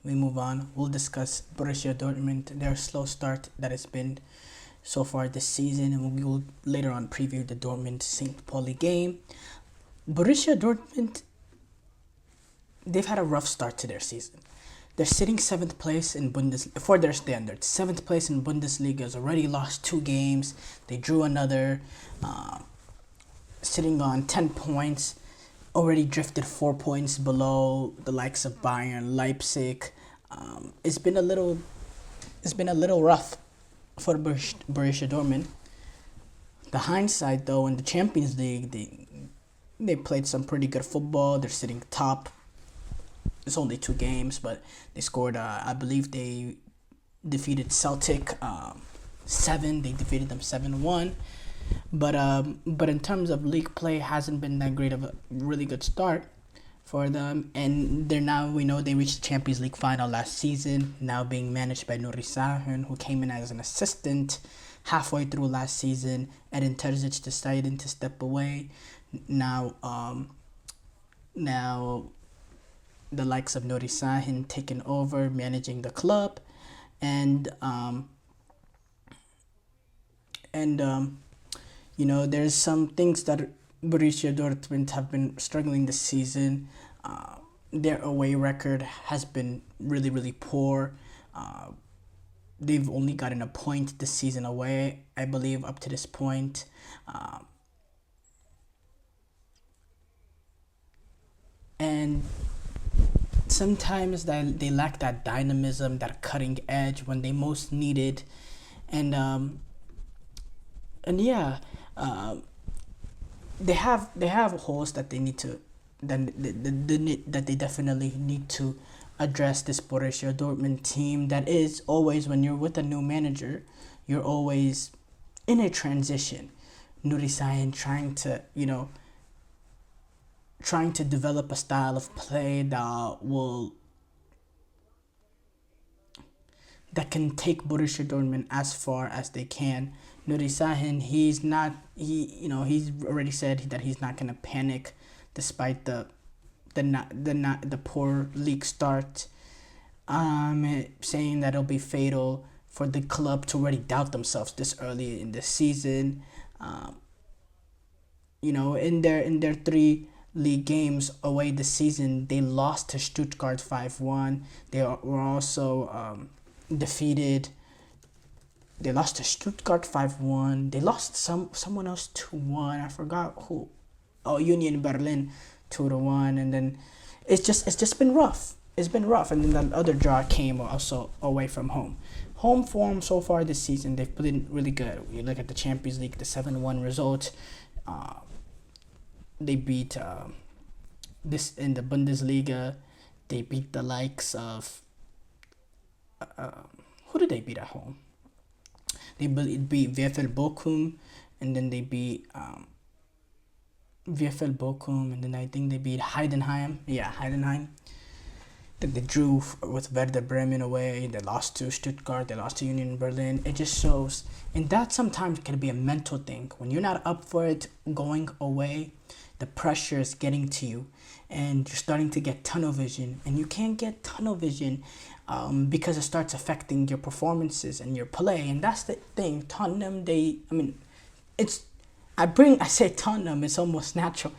we move on, we'll discuss Borussia Dortmund, their slow start that it's been so far this season, and we'll later on preview the Dortmund St. Pauli game. Borussia Dortmund, they've had a rough start to their season. They're sitting seventh place in Bundesliga for their standards. Seventh place in Bundesliga, has already lost 2 games. They drew another, sitting on 10 points. Already drifted 4 points below the likes of Bayern, Leipzig. It's been a little rough for Borussia Dortmund. The hindsight, though, in the Champions League, they played some pretty good football. They're sitting top. It's only 2 games, but they scored. I believe they defeated Celtic 7. They defeated them 7-1. But in terms of league play, hasn't been that great of a really good start for them. And we know they reached the Champions League final last season, now being managed by Nuri Sahin, who came in as an assistant halfway through last season. Edin Terzic decided to step away. Now the likes of Nuri Sahin taken over managing the club, and there's some things that Borussia Dortmund have been struggling this season. Their away record has been really, really poor. They've only gotten a point this season away, I believe, up to this point. And sometimes they lack that dynamism, that cutting edge when they most need it. And they have holes that they need to that they definitely need to address. This Borussia Dortmund team, that is always, when you're with a new manager, you're always in a transition. Nuri Sahin trying to develop a style of play that can take Borussia Dortmund as far as they can. Nuri Sahin, he's already said that he's not gonna panic, despite the poor league start. Saying that it'll be fatal for the club to already doubt themselves this early in the season. In their 3 league games away this season, they lost to Stuttgart 5-1. They were also defeated. They lost to Stuttgart 5-1. They lost someone else 2-1. I forgot who. Oh, Union Berlin 2-1. And then it's just been rough. It's been rough. And then the other draw came also away from home. Home form so far this season, they've been really good. You look at the Champions League, the 7-1 result. They beat this in the Bundesliga. They beat the likes of who did they beat at home? They beat VfL Bochum, and then they beat VfL Bochum, and then I think they beat Heidenheim. Yeah, Heidenheim. Then they drew with Werder Bremen away. They lost to Stuttgart. They lost to Union Berlin. It just shows, and that sometimes can be a mental thing. When you're not up for it, going away, the pressure is getting to you, and you're starting to get tunnel vision, and you can't get tunnel vision because it starts affecting your performances and your play. And that's the thing. Tottenham, I say Tottenham, it's almost natural.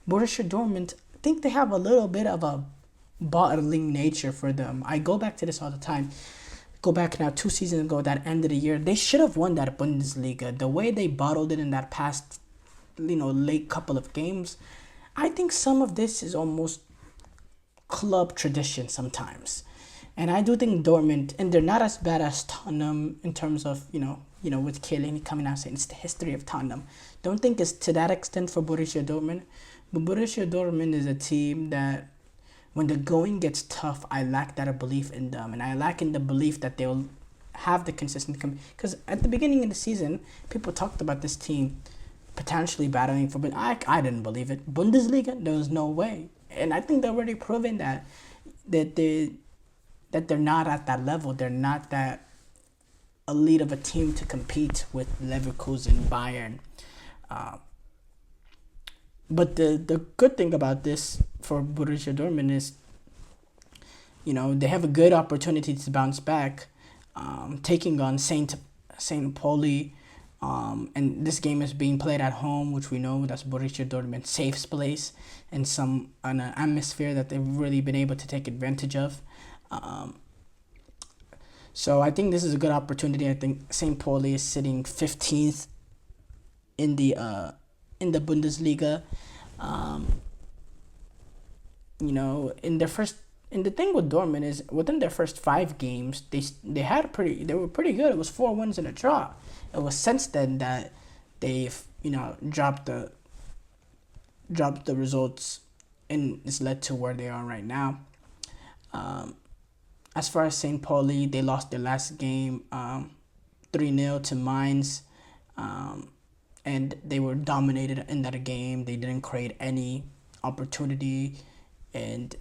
Borussia Dortmund, I think they have a little bit of a bottling nature for them. I go back to this all the time. Go back now 2 seasons ago, that end of the year, they should have won that Bundesliga. The way they bottled it in that past, late couple of games, I think some of this is almost club tradition sometimes. And I do think Dortmund, and they're not as bad as Tottenham in terms of, with Chiellini coming out saying it's the history of Tottenham. Don't think it's to that extent for Borussia Dortmund. But Borussia Dortmund is a team that, when the going gets tough, I lack that belief in them. And I lack in the belief that they'll have the consistent... Because at the beginning of the season, people talked about this team potentially battling for... But I didn't believe it. Bundesliga, there was no way. And I think they've already proven that they're not at that level. They're not that elite of a team to compete with Leverkusen, Bayern. But the good thing about this for Borussia Dortmund is They have a good opportunity to bounce back, taking on Saint Pauli. And this game is being played at home, which we know that's Borussia Dortmund safe place and an atmosphere that they've really been able to take advantage of. Um, so I think this is a good opportunity. I think St. Pauli is sitting 15th in the Bundesliga. Um, in their first. And the thing with Dortmund is within their first 5 games, they were pretty good. It was 4 wins and a draw. It was since then that they've dropped the results, and it's led to where they are right now. Um, as far as St. Pauli, they lost their last game 3-0 to Mainz, um, and they were dominated in that game. They didn't create any opportunity, and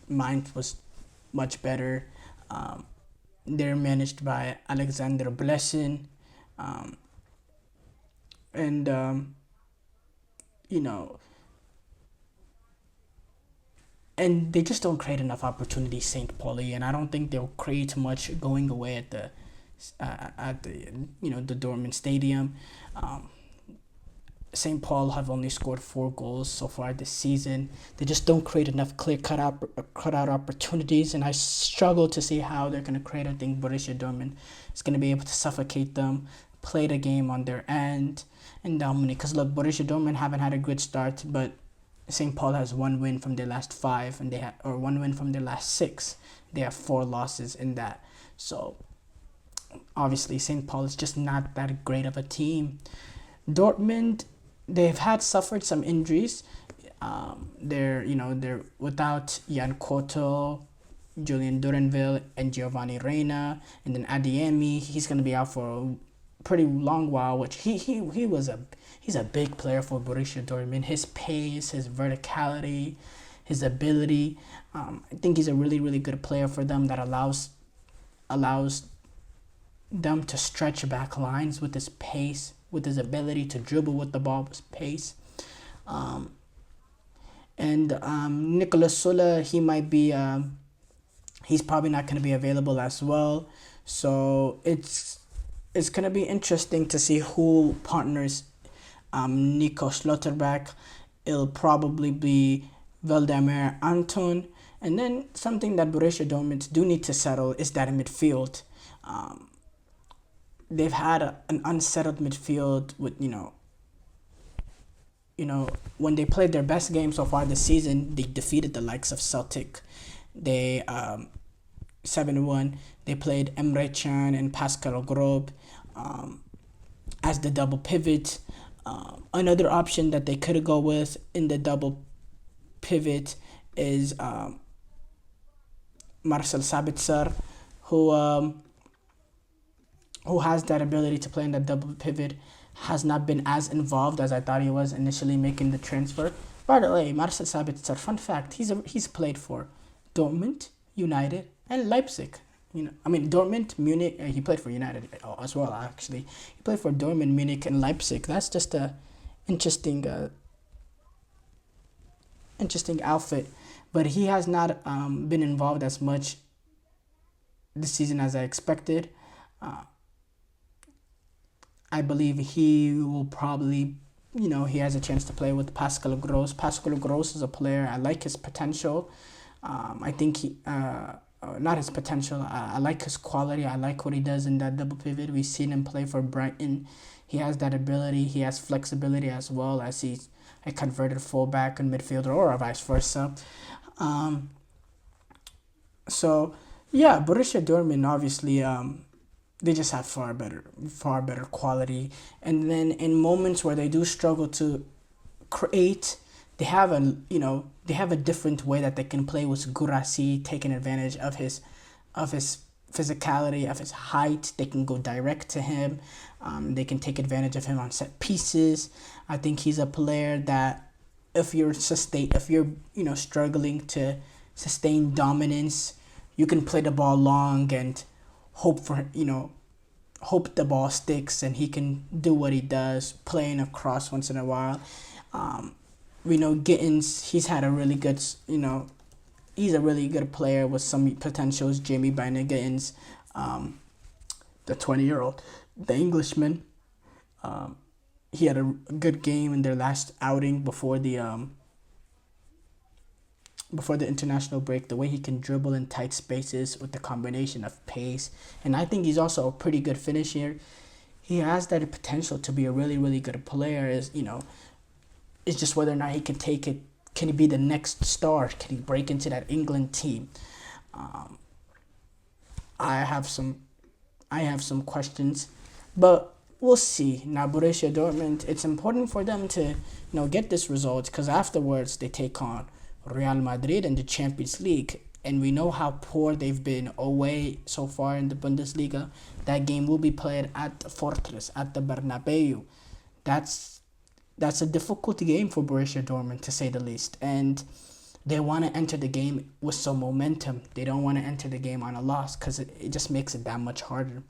Mainz was much better. Um, they're managed by Alexander Blessin, um, and you know, and they just don't create enough opportunities, St. Pauli, and I don't think they'll create much going away at the Dortmund Stadium. Um, St. Paul have only scored 4 goals so far this season. They just don't create enough clear cut out opportunities, and I struggle to see how they're going to create. I think Borussia Dortmund is going to be able to suffocate them, play the game on their end, and dominate. Because look, Borussia Dortmund haven't had a good start, but St. Paul has 1 win from their last 5, and or 1 win from their last 6. They have 4 losses in that. So obviously, St. Paul is just not that great of a team. Dortmund, they've suffered some injuries. They're without Jan Koto, Julian Duranville, and Giovanni Reina, and then Adiemi. He's gonna be out for a pretty long while. Which he's a big player for Borussia Dortmund. His pace, his verticality, his ability. I think he's a really really good player for them that allows them to stretch back lines with his pace, with his ability to dribble with the ball with pace. And Nicolas Sula, he's probably not going to be available as well. So it's going to be interesting to see who partners Nico Schlotterbeck. It'll probably be Valdemar Anton. And then something that Borussia Dortmund do need to settle is that midfield. They've had an unsettled midfield with, when they played their best game so far this season, they defeated the likes of Celtic. They 7-1. They played Emre Can and Pascal Grob as the double pivot. Another option that they could go with in the double pivot is Marcel Sabitzer, who has that ability to play in that double pivot, has not been as involved as I thought he was initially making the transfer. By the way, Marcel Sabitzer, fun fact, he's played for Dortmund, United, and Leipzig. Dortmund, Munich. He played for United as well. Actually, he played for Dortmund, Munich, and Leipzig. That's just a interesting outfit. But he has not been involved as much this season as I expected. I believe he will probably, he has a chance to play with Pascal Gross. Pascal Gross is a player. I like his potential. I think not his potential. I like his quality. I like what he does in that double pivot. We've seen him play for Brighton. He has that ability. He has flexibility as well as he's a converted fullback and midfielder or vice versa. So, yeah, Borussia Dortmund obviously they just have far better quality. And then in moments where they do struggle to create, they have a different way that they can play with Gurasi, taking advantage of his physicality, of his height. They can go direct to him. They can take advantage of him on set pieces. I think he's a player that if you're struggling to sustain dominance, you can play the ball long and hope the ball sticks and he can do what he does, playing across once in a while. We know Gittins, he's had a really good, he's a really good player with some potentials. Jamie Byniggins, the 20-year-old, the Englishman. He had a good game in their last outing before the international break. The way he can dribble in tight spaces with the combination of pace, and I think he's also a pretty good finisher. He has that potential to be a really, really good player. It's just whether or not he can take it. Can he be the next star? Can he break into that England team? I have some questions, but we'll see. Now, Borussia Dortmund, it's important for them to get this result, because afterwards they take on Real Madrid in the Champions League, and we know how poor they've been away so far in the Bundesliga. That game will be played at the Fortress, at the Bernabeu. That's a difficult game for Borussia Dortmund, to say the least, and they want to enter the game with some momentum. They don't want to enter the game on a loss, because it just makes it that much harder.